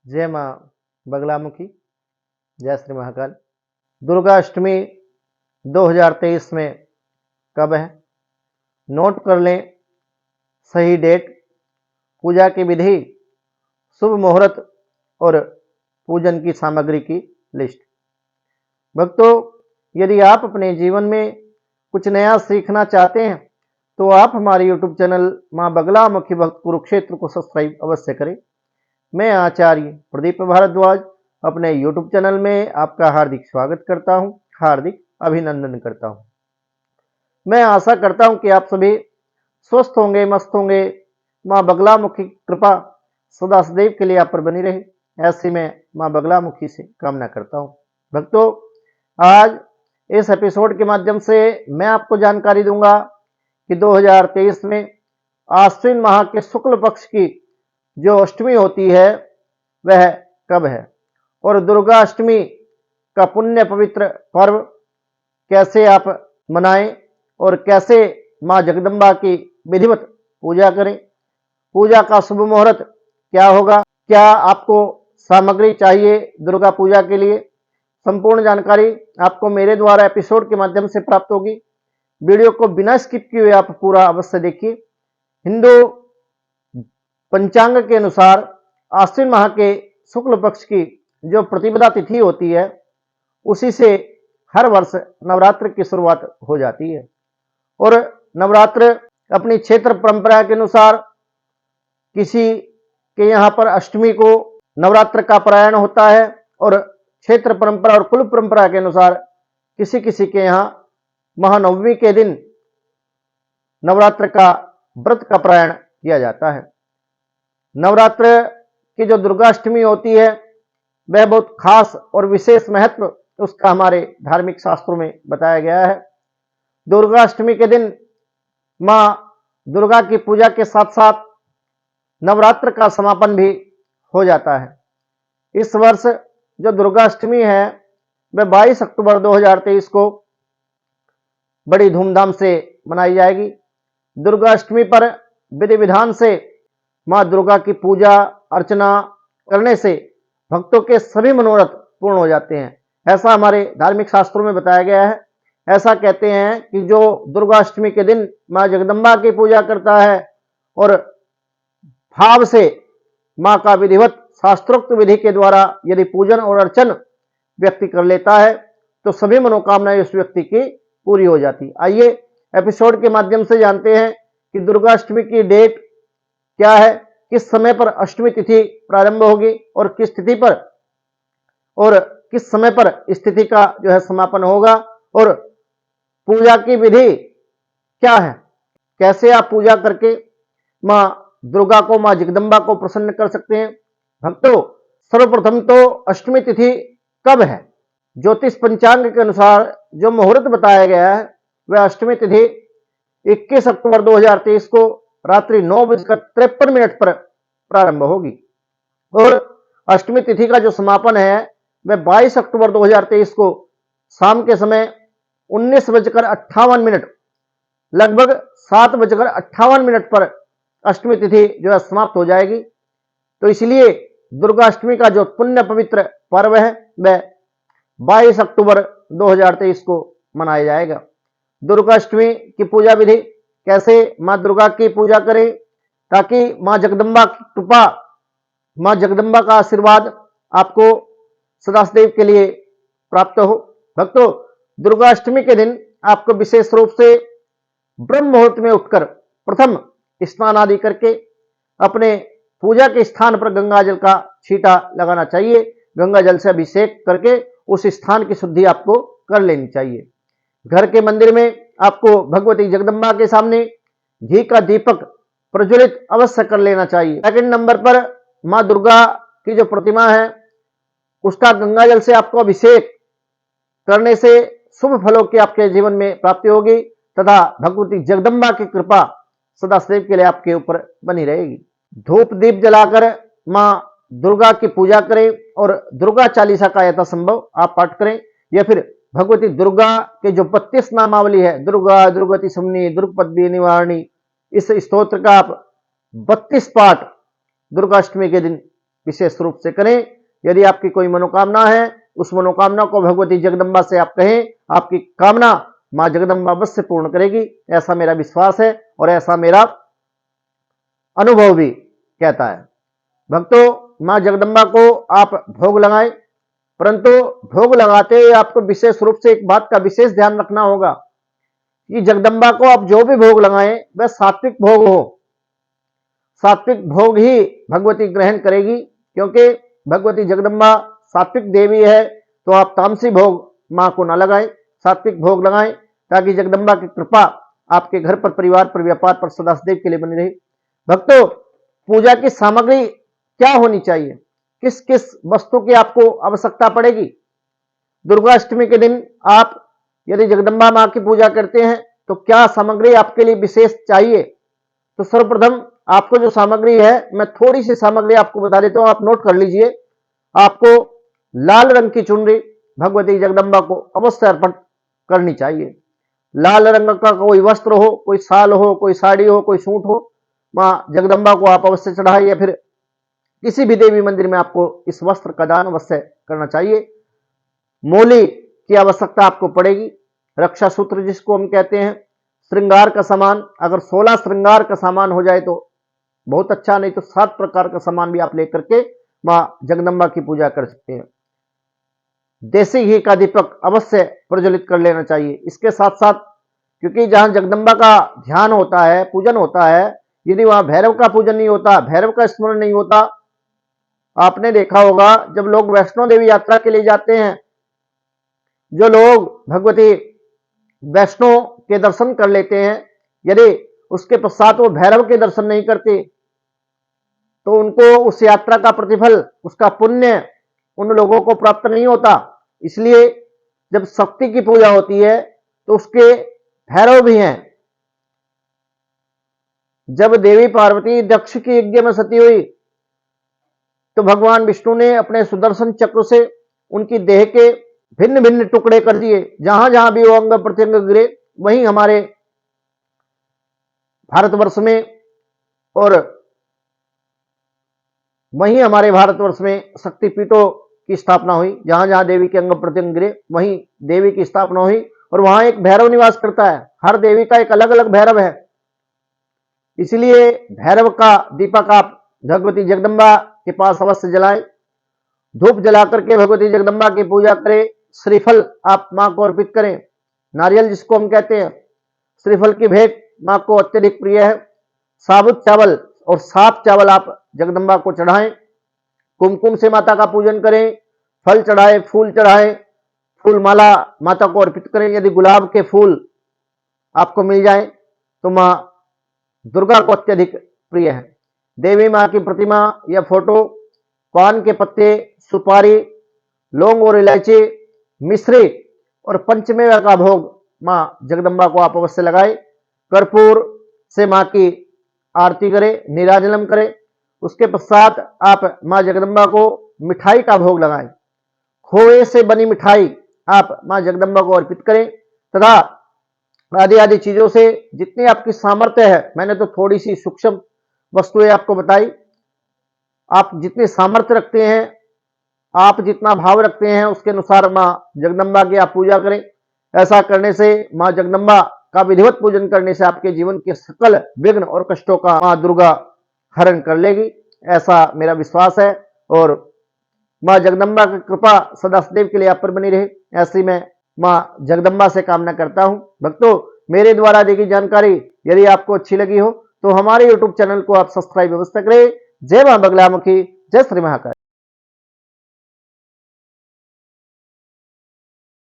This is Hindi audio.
जय माँ बगलामुखी, जय श्री महाकाल। दुर्गा अष्टमी 2023 में कब है? नोट कर लें सही डेट, पूजा की विधि, शुभ मुहूर्त और पूजन की सामग्री की लिस्ट। भक्तों, यदि आप अपने जीवन में कुछ नया सीखना चाहते हैं तो आप हमारे YouTube चैनल माँ बगलामुखी भक्त कुरुक्षेत्र को सब्सक्राइब अवश्य करें। मैं आचार्य प्रदीप भारद्वाज अपने YouTube चैनल में आपका हार्दिक स्वागत करता हूं, हार्दिक अभिनंदन करता हूं। मैं आशा करता हूं कि आप सभी स्वस्थ होंगे, मस्त होंगे। माँ बगलामुखी कृपा सदा सदैव के लिए आप पर बनी रहे, ऐसी मैं माँ बगलामुखी से कामना करता हूं। भक्तों, आज इस एपिसोड के माध्यम से मैं आपको जानकारी दूंगा कि 2023 में आश्विन माह के शुक्ल पक्ष की जो अष्टमी होती है वह कब है, और दुर्गा अष्टमी का पुण्य पवित्र पर्व कैसे आप मनाएं और कैसे मां जगदम्बा की विधिवत पूजा करें। पूजा का शुभ मुहूर्त क्या होगा, क्या आपको सामग्री चाहिए दुर्गा पूजा के लिए, संपूर्ण जानकारी आपको मेरे द्वारा एपिसोड के माध्यम से प्राप्त होगी। वीडियो को बिना स्किप किए आप पूरा अवश्य देखिए। हिंदू पंचांग के अनुसार आश्विन माह के शुक्ल पक्ष की जो प्रतिपदा तिथि होती है उसी से हर वर्ष नवरात्र की शुरुआत हो जाती है, और नवरात्र अपनी क्षेत्र परंपरा के अनुसार किसी के यहाँ पर अष्टमी को नवरात्र का पारायण होता है, और क्षेत्र परंपरा और कुल परंपरा के अनुसार किसी किसी के यहाँ महानवमी के दिन नवरात्र का व्रत का पारायण किया जाता है। नवरात्र की जो दुर्गाष्टमी होती है वह बहुत खास और विशेष महत्व उसका हमारे धार्मिक शास्त्रों में बताया गया है। दुर्गाष्टमी के दिन मां दुर्गा की पूजा के साथ साथ नवरात्र का समापन भी हो जाता है। इस वर्ष जो दुर्गाष्टमी है वह 22 अक्टूबर 2023 को बड़ी धूमधाम से मनाई जाएगी। दुर्गाष्टमी पर विधि विधान से मां दुर्गा की पूजा अर्चना करने से भक्तों के सभी मनोरथ पूर्ण हो जाते हैं, ऐसा हमारे धार्मिक शास्त्रों में बताया गया है। ऐसा कहते हैं कि जो दुर्गाष्टमी के दिन मां जगदम्बा की पूजा करता है और भाव से मां का विधिवत शास्त्रोक्त विधि के द्वारा यदि पूजन और अर्चन व्यक्ति कर लेता है तो सभी मनोकामनाएं उस व्यक्ति की पूरी हो जाती। आइए एपिसोड के माध्यम से जानते हैं कि दुर्गाष्टमी की डेट क्या है, किस समय पर अष्टमी तिथि प्रारंभ होगी और किस तिथि पर और किस समय पर इस तिथि का जो है समापन होगा, और पूजा की विधि क्या है, कैसे आप पूजा करके मां दुर्गा को, मां जगदम्बा को प्रसन्न कर सकते हैं। भक्तों, सर्वप्रथम तो अष्टमी तिथि कब है? ज्योतिष पंचांग के अनुसार जो मुहूर्त बताया गया है वह अष्टमी तिथि 21 अक्टूबर 2023 को रात्रि 9:53 पर प्रारंभ होगी, और अष्टमी तिथि का जो समापन है वह 22 अक्टूबर 2023 को शाम के समय 19:58 लगभग 7:58 पर अष्टमी तिथि जो है समाप्त हो जाएगी। तो इसलिए दुर्गाष्टमी का जो पुण्य पवित्र पर्व है वह 22 अक्टूबर 2023 को मनाया जाएगा। दुर्गाष्टमी की पूजा विधि, कैसे मां दुर्गा की पूजा करें ताकि मां जगदम्बा की कृपा, मां जगदम्बा का आशीर्वाद आपको सदा सदैव के लिए प्राप्त हो। भक्तों, दुर्गाष्टमी के दिन आपको विशेष रूप से ब्रह्म मुहूर्त में उठकर प्रथम स्नान आदि करके अपने पूजा के स्थान पर गंगा जल का छींटा लगाना चाहिए। गंगा जल से अभिषेक करके उस स्थान की शुद्धि आपको कर लेनी चाहिए। घर के मंदिर में आपको भगवती जगदम्बा के सामने घी का दीपक प्रज्वलित अवश्य कर लेना चाहिए। सेकंड नंबर पर मां दुर्गा की जो प्रतिमा है उसका गंगा जल से आपको अभिषेक करने से शुभ फलों की आपके जीवन में प्राप्ति होगी तथा भगवती जगदम्बा की कृपा सदा सदैव के लिए आपके ऊपर बनी रहेगी। धूप दीप जलाकर मां दुर्गा की पूजा करें और दुर्गा चालीसा का यथासंभव आप पाठ करें, या फिर भगवती दुर्गा के जो 32 नामावली है, दुर्गा दुर्गति समनी दुर्गपद्मी निवारणी, इस स्तोत्र का आप 32 पाठ दुर्गाष्टमी के दिन विशेष रूप से करें। यदि आपकी कोई मनोकामना है, उस मनोकामना को भगवती जगदम्बा से आप कहें, आपकी कामना मां जगदम्बा अवश्य पूर्ण करेगी, ऐसा मेरा विश्वास है और ऐसा मेरा अनुभव भी कहता है। भक्तों, मां जगदम्बा को आप भोग लगाएं, परंतु भोग लगाते हुए आपको विशेष रूप से एक बात का विशेष ध्यान रखना होगा कि जगदम्बा को आप जो भी भोग लगाएं वह सात्विक भोग हो। सात्विक भोग ही भगवती ग्रहण करेगी, क्योंकि भगवती जगदम्बा सात्विक देवी है। तो आप तामसी भोग मां को न लगाएं, सात्विक भोग लगाएं, ताकि जगदम्बा की कृपा आपके घर पर, परिवार पर, व्यापार पर सदा सदैव के लिए बनी रहे। भक्तों, पूजा की सामग्री क्या होनी चाहिए, किस किस वस्तु की आपको आवश्यकता पड़ेगी? दुर्गा अष्टमी के दिन आप यदि जगदम्बा मां की पूजा करते हैं तो क्या सामग्री आपके लिए विशेष चाहिए? तो सर्वप्रथम आपको जो सामग्री है, मैं थोड़ी सी सामग्री आपको बता देता हूं, आप नोट कर लीजिए। आपको लाल रंग की चुनरी भगवती जगदम्बा को अवश्य अर्पण करनी चाहिए। लाल रंग का कोई वस्त्र हो, कोई शाल हो, कोई साड़ी हो, कोई सूट हो, मां जगदम्बा को आप अवश्य चढ़ाइए, या फिर किसी भी देवी मंदिर में आपको इस वस्त्र का दान अवश्य करना चाहिए। मोली की आवश्यकता आपको पड़ेगी, रक्षा सूत्र जिसको हम कहते हैं, श्रृंगार का सामान, अगर 16 श्रृंगार का सामान हो जाए तो बहुत अच्छा, नहीं तो 7 प्रकार का सामान भी आप लेकर के मां जगदम्बा की पूजा कर सकते हैं। देसी घी का दीपक अवश्य प्रज्वलित कर लेना चाहिए। इसके साथ साथ, क्योंकि जहां जगदम्बा का ध्यान होता है, पूजन होता है, यदि वहां भैरव का पूजन नहीं होता, भैरव का स्मरण नहीं होता, आपने देखा होगा जब लोग वैष्णो देवी यात्रा के लिए जाते हैं, जो लोग भगवती वैष्णो के दर्शन कर लेते हैं, यदि उसके पश्चात वो भैरव के दर्शन नहीं करते तो उनको उस यात्रा का प्रतिफल, उसका पुण्य उन लोगों को प्राप्त नहीं होता। इसलिए जब शक्ति की पूजा होती है तो उसके भैरव भी हैं। जब देवी पार्वती दक्ष की यज्ञ में सती हुई तो भगवान विष्णु ने अपने सुदर्शन चक्र से उनकी देह के भिन्न भिन्न टुकड़े कर दिए। जहां जहां भी वो अंग प्रत्यंग गिरे, वहीं हमारे भारतवर्ष में और वहीं हमारे भारतवर्ष में शक्तिपीठों की स्थापना हुई। जहां जहां देवी के अंग प्रत्यंग गिरे, वहीं देवी की स्थापना हुई, और वहां एक भैरव निवास करता है। हर देवी का एक अलग अलग भैरव है। इसलिए भैरव का दीपक आप भगवती जगदम्बा के पास अवश्य जलाएं, धूप जला करके भगवती जगदम्बा की पूजा करें। श्रीफल आप मां को अर्पित करें, नारियल जिसको हम कहते हैं, श्रीफल की भेंट मां को अत्यधिक प्रिय है। साबुत चावल और साफ चावल आप जगदम्बा को चढ़ाएं। कुमकुम से माता का पूजन करें, फल चढ़ाएं, फूल चढ़ाएं, फूल माला माता को अर्पित करें। यदि गुलाब के फूल आपको मिल जाए तो मां दुर्गा को अत्यधिक प्रिय है। देवी मां की प्रतिमा या फोटो, पान के पत्ते, सुपारी, लौंग और इलायची, मिश्री और पंचमेवा का भोग मां जगदम्बा को आप अवश्य लगाएं। कर्पूर से मां की आरती करें, नीराजनम करें। उसके पश्चात आप मां जगदम्बा को मिठाई का भोग लगाएं। खोए से बनी मिठाई आप मां जगदम्बा को अर्पित करें, तथा आदि आदि चीजों से जितनी आपकी सामर्थ्य है, मैंने तो थोड़ी सी सूक्ष्म वस्तुएं आपको बताई, आप जितनी सामर्थ्य रखते हैं, आप जितना भाव रखते हैं, उसके अनुसार मां जगदम्बा की आप पूजा करें। ऐसा करने से, मां जगदम्बा का विधिवत पूजन करने से आपके जीवन के सकल विघ्न और कष्टों का मां दुर्गा हरण कर लेगी, ऐसा मेरा विश्वास है। और मां जगदम्बा की कृपा सदा सदैव के लिए आप पर बनी रहे, ऐसी मैं मां जगदम्बा से कामना करता हूं। भक्तों, मेरे द्वारा दी गई जानकारी यदि आपको अच्छी लगी हो तो हमारे YouTube चैनल को आप सब्सक्राइब अवश्य करें। जय मां बगलामुखी, जय श्री महाकाल।